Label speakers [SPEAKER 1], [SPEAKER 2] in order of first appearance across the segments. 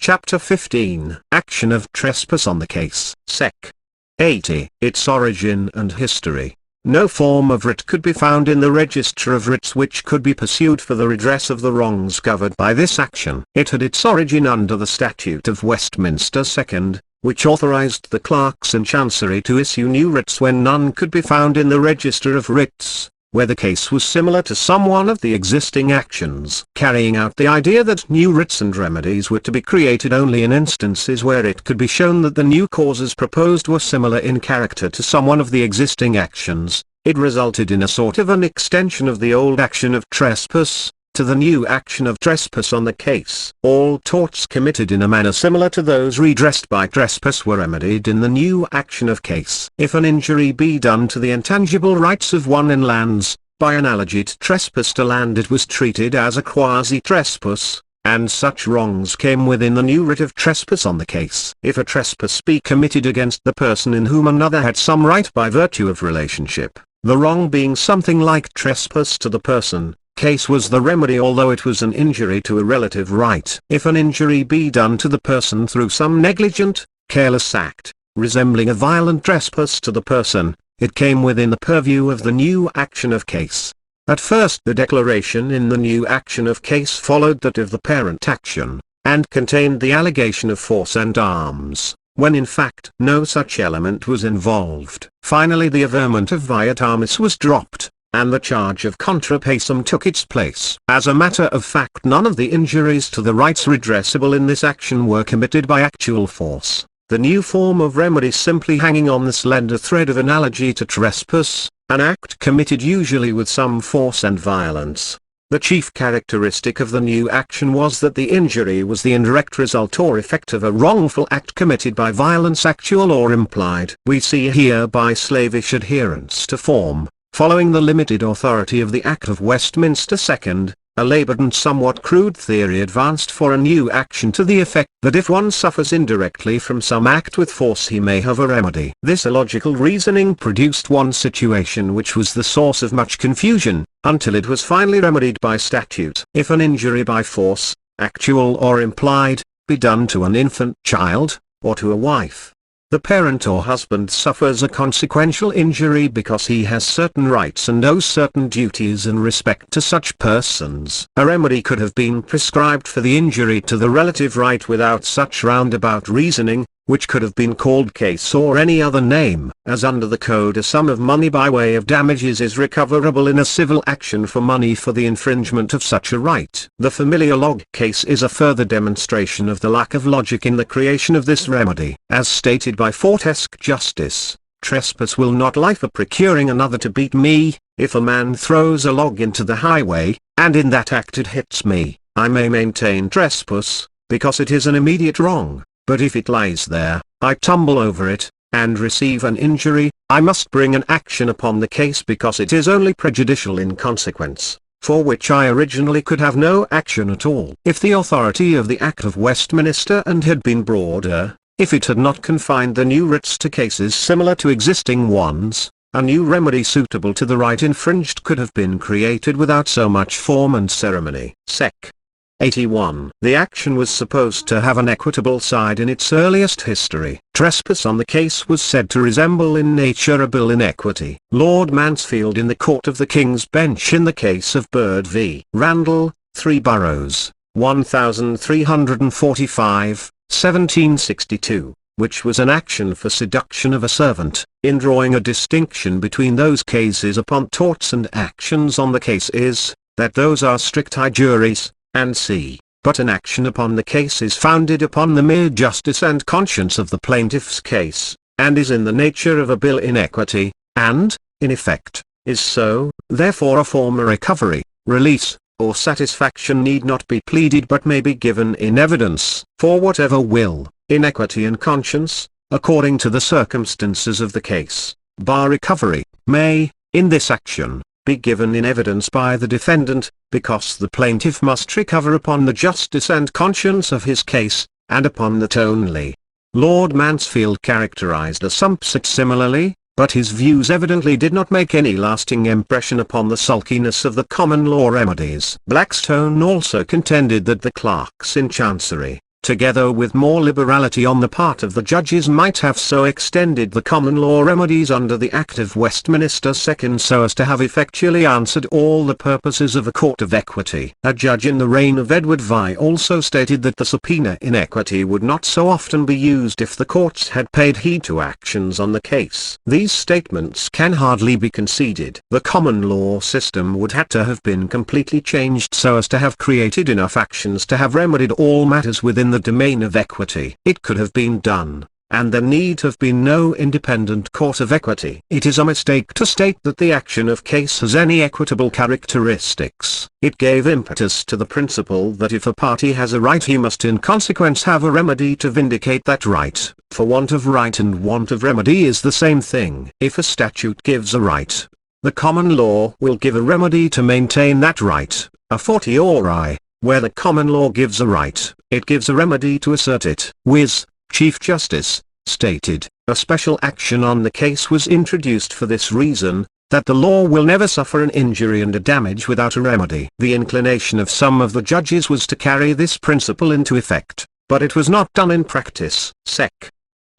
[SPEAKER 1] Chapter 15. Action of Trespass on the Case. Sec. 80. Its origin and history. No form of writ could be found in the register of writs which could be pursued for the redress of the wrongs covered by this action. It had its origin under the Statute of Westminster 2nd, which authorized the clerks in Chancery to issue new writs when none could be found in the register of writs, where the case was similar to some one of the existing actions, carrying out the idea that new writs and remedies were to be created only in instances where it could be shown that the new causes proposed were similar in character to some one of the existing actions. It resulted in a sort of an extension of the old action of trespass to the new action of trespass on the case. All torts committed in a manner similar to those redressed by trespass were remedied in the new action of case. If an injury be done to the intangible rights of one in lands, by analogy to trespass to land, it was treated as a quasi-trespass, and such wrongs came within the new writ of trespass on the case. If a trespass be committed against the person in whom another had some right by virtue of relationship, the wrong being something like trespass to the person, case was the remedy although it was an injury to a relative right. If an injury be done to the person through some negligent, careless act, resembling a violent trespass to the person, it came within the purview of the new action of case. At first the declaration in the new action of case followed that of the parent action, and contained the allegation of force and arms, when in fact no such element was involved. Finally the averment of viat armis was dropped, and the charge of contra pacem took its place. As a matter of fact, none of the injuries to the rights redressable in this action were committed by actual force, the new form of remedy simply hanging on the slender thread of analogy to trespass, an act committed usually with some force and violence. The chief characteristic of the new action was that the injury was the indirect result or effect of a wrongful act committed by violence, actual or implied. We see here by slavish adherence to form, following the limited authority of the Act of Westminster 2nd, a laboured and somewhat crude theory advanced for a new action to the effect that if one suffers indirectly from some act with force he may have a remedy. This illogical reasoning produced one situation which was the source of much confusion, until it was finally remedied by statute. If an injury by force, actual or implied, be done to an infant child, or to a wife, the parent or husband suffers a consequential injury because he has certain rights and owes certain duties in respect to such persons. A remedy could have been prescribed for the injury to the relative right without such roundabout reasoning, which could have been called case or any other name. As under the code a sum of money by way of damages is recoverable in a civil action for money for the infringement of such a right. The familiar log case is a further demonstration of the lack of logic in the creation of this remedy. As stated by Fortesque Justice, trespass will not lie for procuring another to beat me. If a man throws a log into the highway, and in that act it hits me, I may maintain trespass, because it is an immediate wrong. But if it lies there, I tumble over it, and receive an injury, I must bring an action upon the case because it is only prejudicial in consequence, for which I originally could have no action at all. If the authority of the Act of Westminster and had been broader, if it had not confined the new writs to cases similar to existing ones, a new remedy suitable to the right infringed could have been created without so much form and ceremony. Sec. 81. The action was supposed to have an equitable side in its earliest history. Trespass on the case was said to resemble in nature a bill in equity. Lord Mansfield in the Court of the King's Bench in the case of Bird v. Randall, 3 Boroughs, 1345, 1762, which was an action for seduction of a servant, in drawing a distinction between those cases upon torts and actions on the case is, that those are strict high juries, and c. But an action upon the case is founded upon the mere justice and conscience of the plaintiff's case, and is in the nature of a bill in equity, and, in effect, is so. Therefore a former recovery, release, or satisfaction need not be pleaded but may be given in evidence, for whatever will, in equity and conscience, according to the circumstances of the case, bar recovery, may, in this action, be given in evidence by the defendant, because the plaintiff must recover upon the justice and conscience of his case, and upon that only. Lord Mansfield characterized Assumpsit similarly, but his views evidently did not make any lasting impression upon the sulkiness of the common law remedies. Blackstone also contended that the clerks in Chancery, together with more liberality on the part of the judges, might have so extended the common law remedies under the Act of Westminster II so as to have effectually answered all the purposes of a court of equity. A judge in the reign of Edward VI also stated that the subpoena in equity would not so often be used if the courts had paid heed to actions on the case. These statements can hardly be conceded. The common law system would have to have been completely changed so as to have created enough actions to have remedied all matters within the domain of equity. It could have been done, and there need have been no independent court of equity. It is a mistake to state that the action of case has any equitable characteristics. It gave impetus to the principle that if a party has a right he must in consequence have a remedy to vindicate that right, for want of right and want of remedy is the same thing. If a statute gives a right, the common law will give a remedy to maintain that right, a fortiori, where the common law gives a right, it gives a remedy to assert it. Wiz. Chief Justice, stated, a special action on the case was introduced for this reason, that the law will never suffer an injury and a damage without a remedy. The inclination of some of the judges was to carry this principle into effect, but it was not done in practice. Sec.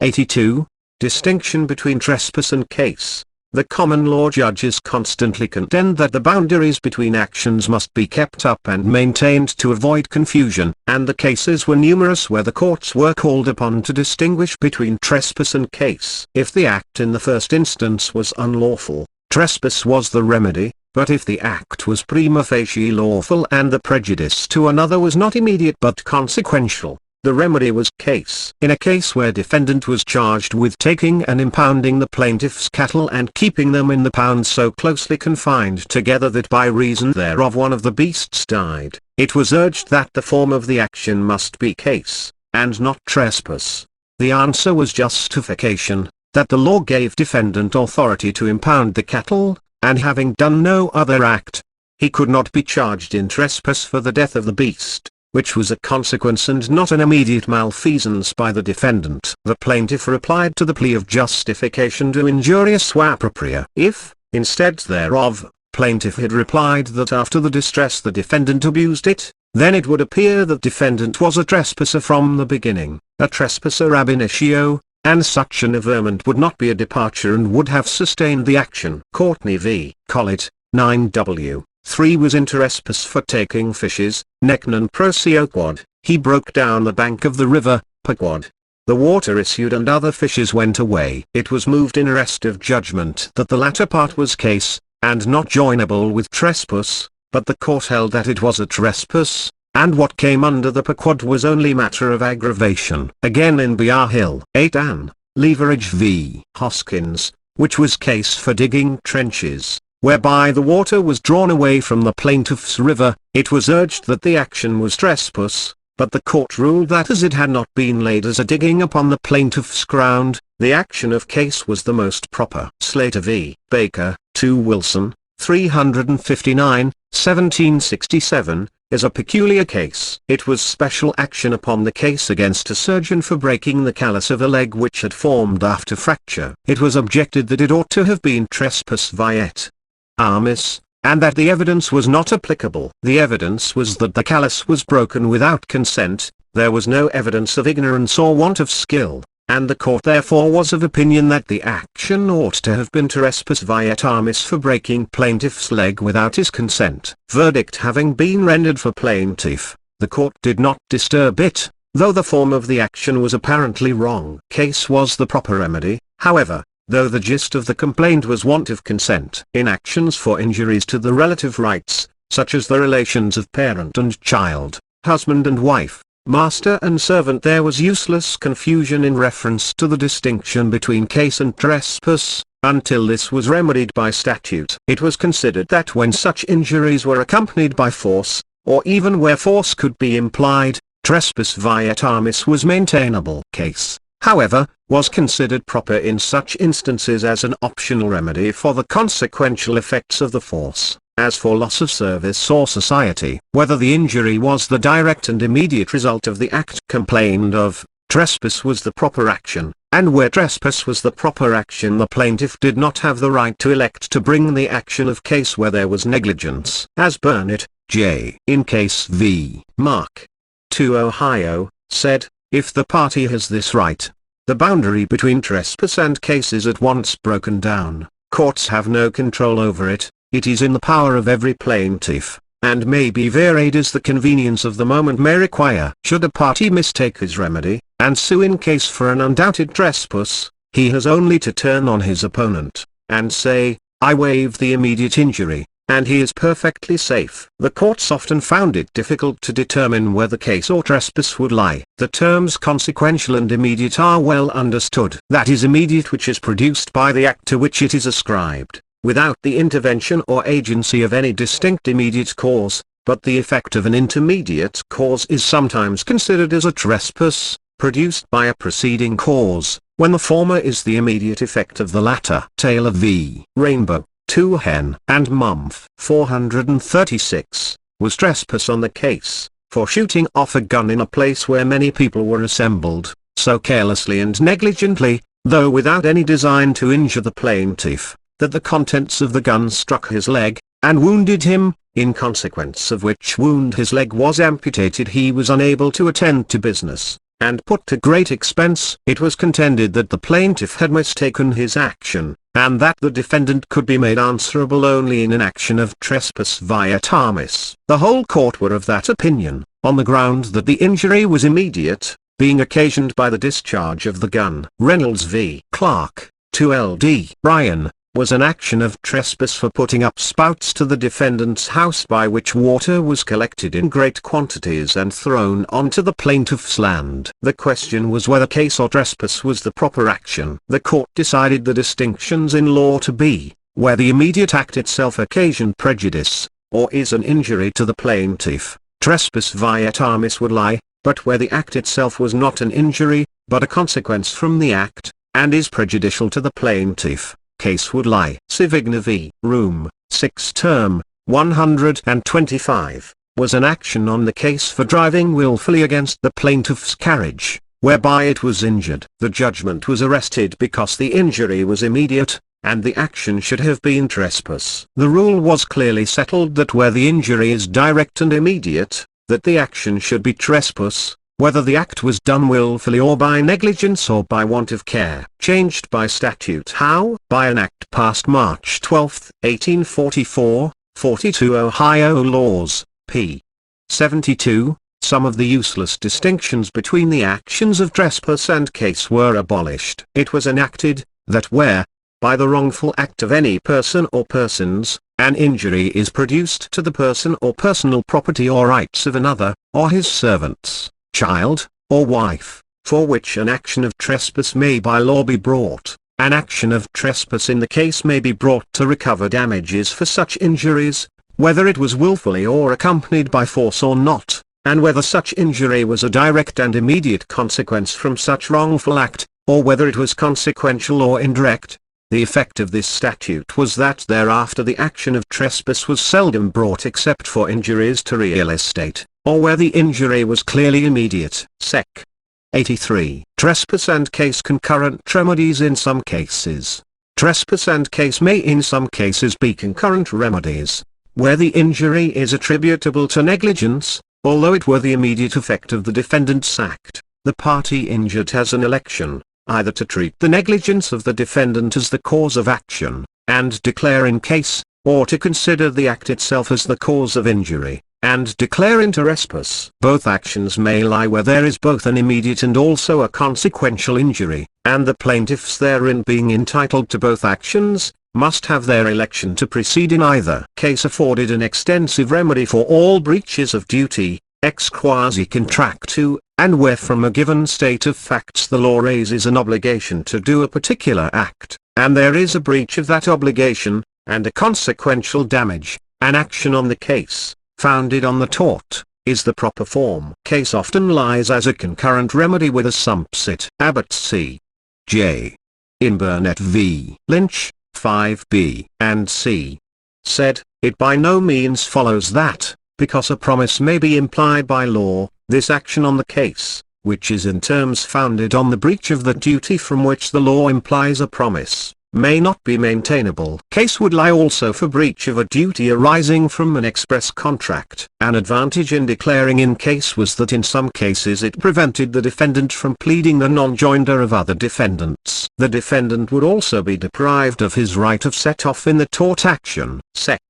[SPEAKER 1] 82. Distinction between trespass and case. The common law judges constantly contend that the boundaries between actions must be kept up and maintained to avoid confusion, and the cases were numerous where the courts were called upon to distinguish between trespass and case. If the act in the first instance was unlawful, trespass was the remedy, but if the act was prima facie lawful and the prejudice to another was not immediate but consequential, the remedy was case. In a case where defendant was charged with taking and impounding the plaintiff's cattle and keeping them in the pound so closely confined together that by reason thereof one of the beasts died, it was urged that the form of the action must be case, and not trespass. The answer was justification, that the law gave defendant authority to impound the cattle, and having done no other act, he could not be charged in trespass for the death of the beast, which was a consequence and not an immediate malfeasance by the defendant. The plaintiff replied to the plea of justification to injurious appropria. If, instead thereof, plaintiff had replied that after the distress the defendant abused it, then it would appear that defendant was a trespasser from the beginning, a trespasser ab initio, and such an averment would not be a departure and would have sustained the action. Courtney v. Collett, 9W. 3 was in trespass for taking fishes, nec non procio quod. He broke down the bank of the river, per quod. The water issued and other fishes went away. It was moved in arrest of judgment that the latter part was case, and not joinable with trespass, but the court held that it was a trespass, and what came under the per quod was only matter of aggravation. Again in Bear Hill, 8 Ann, Leverage v. Hoskins, which was case for digging trenches, whereby the water was drawn away from the plaintiff's river, it was urged that the action was trespass, but the court ruled that as it had not been laid as a digging upon the plaintiff's ground, the action of case was the most proper. Slater v. Baker, 2 Wilson, 359, 1767, is a peculiar case. It was special action upon the case against a surgeon for breaking the callus of a leg which had formed after fracture. It was objected that it ought to have been trespass viet armis, and that the evidence was not applicable. The evidence was that the callus was broken without consent, there was no evidence of ignorance or want of skill, and the court therefore was of opinion that the action ought to have been trespass viet armis for breaking plaintiff's leg without his consent. Verdict having been rendered for plaintiff, the court did not disturb it, though the form of the action was apparently wrong. Case was the proper remedy, however, though the gist of the complaint was want of consent. In actions for injuries to the relative rights, such as the relations of parent and child, husband and wife, master and servant, there was useless confusion in reference to the distinction between case and trespass, until this was remedied by statute. It was considered that when such injuries were accompanied by force, or even where force could be implied, trespass viet armis was maintainable. Case, however, was considered proper in such instances as an optional remedy for the consequential effects of the force, as for loss of service or society. Whether the injury was the direct and immediate result of the act complained of, trespass was the proper action, and where trespass was the proper action the plaintiff did not have the right to elect to bring the action of case where there was negligence. As Burnett, J. in Case v. Mark. 2 Ohio, said, if the party has this right, the boundary between trespass and case is at once broken down. Courts have no control over it, it is in the power of every plaintiff, and may be varied as the convenience of the moment may require. Should a party mistake his remedy, and sue in case for an undoubted trespass, he has only to turn on his opponent, and say, I waive the immediate injury, and he is perfectly safe. The courts often found it difficult to determine whether case or trespass would lie. The terms consequential and immediate are well understood. That is immediate which is produced by the act to which it is ascribed, without the intervention or agency of any distinct immediate cause, but the effect of an intermediate cause is sometimes considered as a trespass, produced by a preceding cause, when the former is the immediate effect of the latter. Taylor v. Rainbow, 2 Hen and Month 436, was trespass on the case, for shooting off a gun in a place where many people were assembled, so carelessly and negligently, though without any design to injure the plaintiff, that the contents of the gun struck his leg, and wounded him, in consequence of which wound his leg was amputated. He was unable to attend to business, and put to great expense. It was contended that the plaintiff had mistaken his action, and that the defendant could be made answerable only in an action of trespass viatamis. The whole court were of that opinion, on the ground that the injury was immediate, being occasioned by the discharge of the gun. Reynolds v. Clark, 2 LD. Bryan, was an action of trespass for putting up spouts to the defendant's house by which water was collected in great quantities and thrown onto the plaintiff's land. The question was whether case or trespass was the proper action. The court decided the distinctions in law to be, where the immediate act itself occasioned prejudice, or is an injury to the plaintiff, trespass viatamis would lie, but where the act itself was not an injury, but a consequence from the act, and is prejudicial to the plaintiff, case would lie. Civigna v. Room, 6 Term, 125, was an action on the case for driving willfully against the plaintiff's carriage, whereby it was injured. The judgment was arrested because the injury was immediate, and the action should have been trespass. The rule was clearly settled that where the injury is direct and immediate, that the action should be trespass, whether the act was done willfully or by negligence or by want of care. Changed by statute. How? By an act passed March 12, 1844, 42 Ohio Laws, p. 72, some of the useless distinctions between the actions of trespass and case were abolished. It was enacted, that where, by the wrongful act of any person or persons, an injury is produced to the person or personal property or rights of another, or his servants, child, or wife, for which an action of trespass may by law be brought, an action of trespass in the case may be brought to recover damages for such injuries, whether it was willfully or accompanied by force or not, and whether such injury was a direct and immediate consequence from such wrongful act, or whether it was consequential or indirect. The effect of this statute was that thereafter the action of trespass was seldom brought except for injuries to real estate, or where the injury was clearly immediate. Sec. 83. Trespass and case concurrent remedies. In some cases, trespass and case may in some cases be concurrent remedies, where the injury is attributable to negligence, although it were the immediate effect of the defendant's act. The party injured has an election, either to treat the negligence of the defendant as the cause of action, and declare in case, or to consider the act itself as the cause of injury, and declare in trespass. Both actions may lie where there is both an immediate and also a consequential injury, and the plaintiffs therein being entitled to both actions, must have their election to proceed in either case. Afforded an extensive remedy for all breaches of duty, ex quasi contractu, and where from a given state of facts the law raises an obligation to do a particular act, and there is a breach of that obligation, and a consequential damage, an action on the case, founded on the tort, is the proper form. Case often lies as a concurrent remedy with a sumpsit. Abbott c. J. in Burnett v. Lynch, 5b and c. said, it by no means follows that, because a promise may be implied by law, this action on the case, which is in terms founded on the breach of the duty from which the law implies a promise, may not be maintainable. Case would lie also for breach of a duty arising from an express contract. An advantage in declaring in case was that in some cases it prevented the defendant from pleading the non-joinder of other defendants. The defendant would also be deprived of his right of set-off in the tort action. Sec.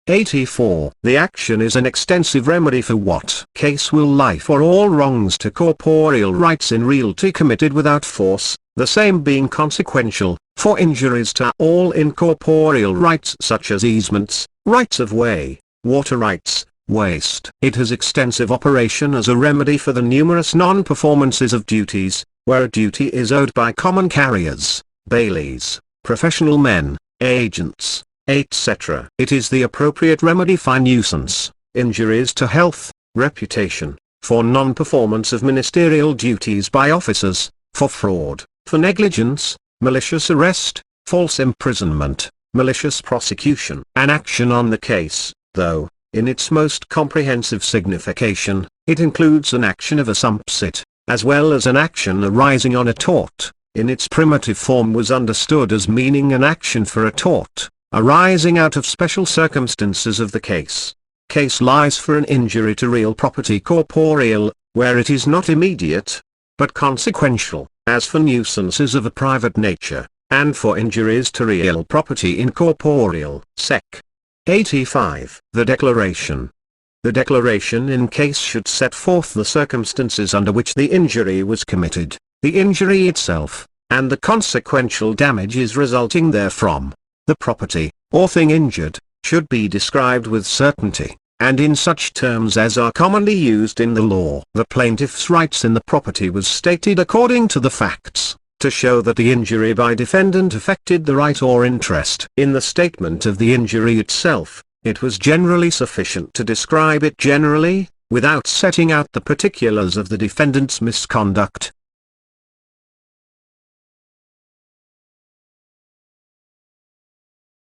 [SPEAKER 1] 84. The action is an extensive remedy for what? Case will lie for all wrongs to corporeal rights in realty committed without force, the same being consequential, for injuries to all incorporeal rights such as easements, rights of way, water rights, waste. It has extensive operation as a remedy for the numerous non-performances of duties, where a duty is owed by common carriers, bailies, professional men, agents, etc. It is the appropriate remedy for nuisance, injuries to health, reputation, for non-performance of ministerial duties by officers, for fraud, for negligence, malicious arrest, false imprisonment, malicious prosecution. An action on the case, though, in its most comprehensive signification, it includes an action of a sumpsit, as well as an action arising on a tort. In its primitive form was understood as meaning an action for a tort, arising out of special circumstances of the case. Case lies for an injury to real property corporeal, where it is not immediate, but consequential, as for nuisances of a private nature, and for injuries to real property incorporeal. Sec. 85. The declaration. The declaration in case should set forth the circumstances under which the injury was committed, the injury itself, and the consequential damages resulting therefrom. The property, or thing injured, should be described with certainty, and in such terms as are commonly used in the law. The plaintiff's rights in the property was stated according to the facts, to show that the injury by defendant affected the right or interest. In the statement of the injury itself, it was generally sufficient to describe it generally, without setting out the particulars of the defendant's misconduct,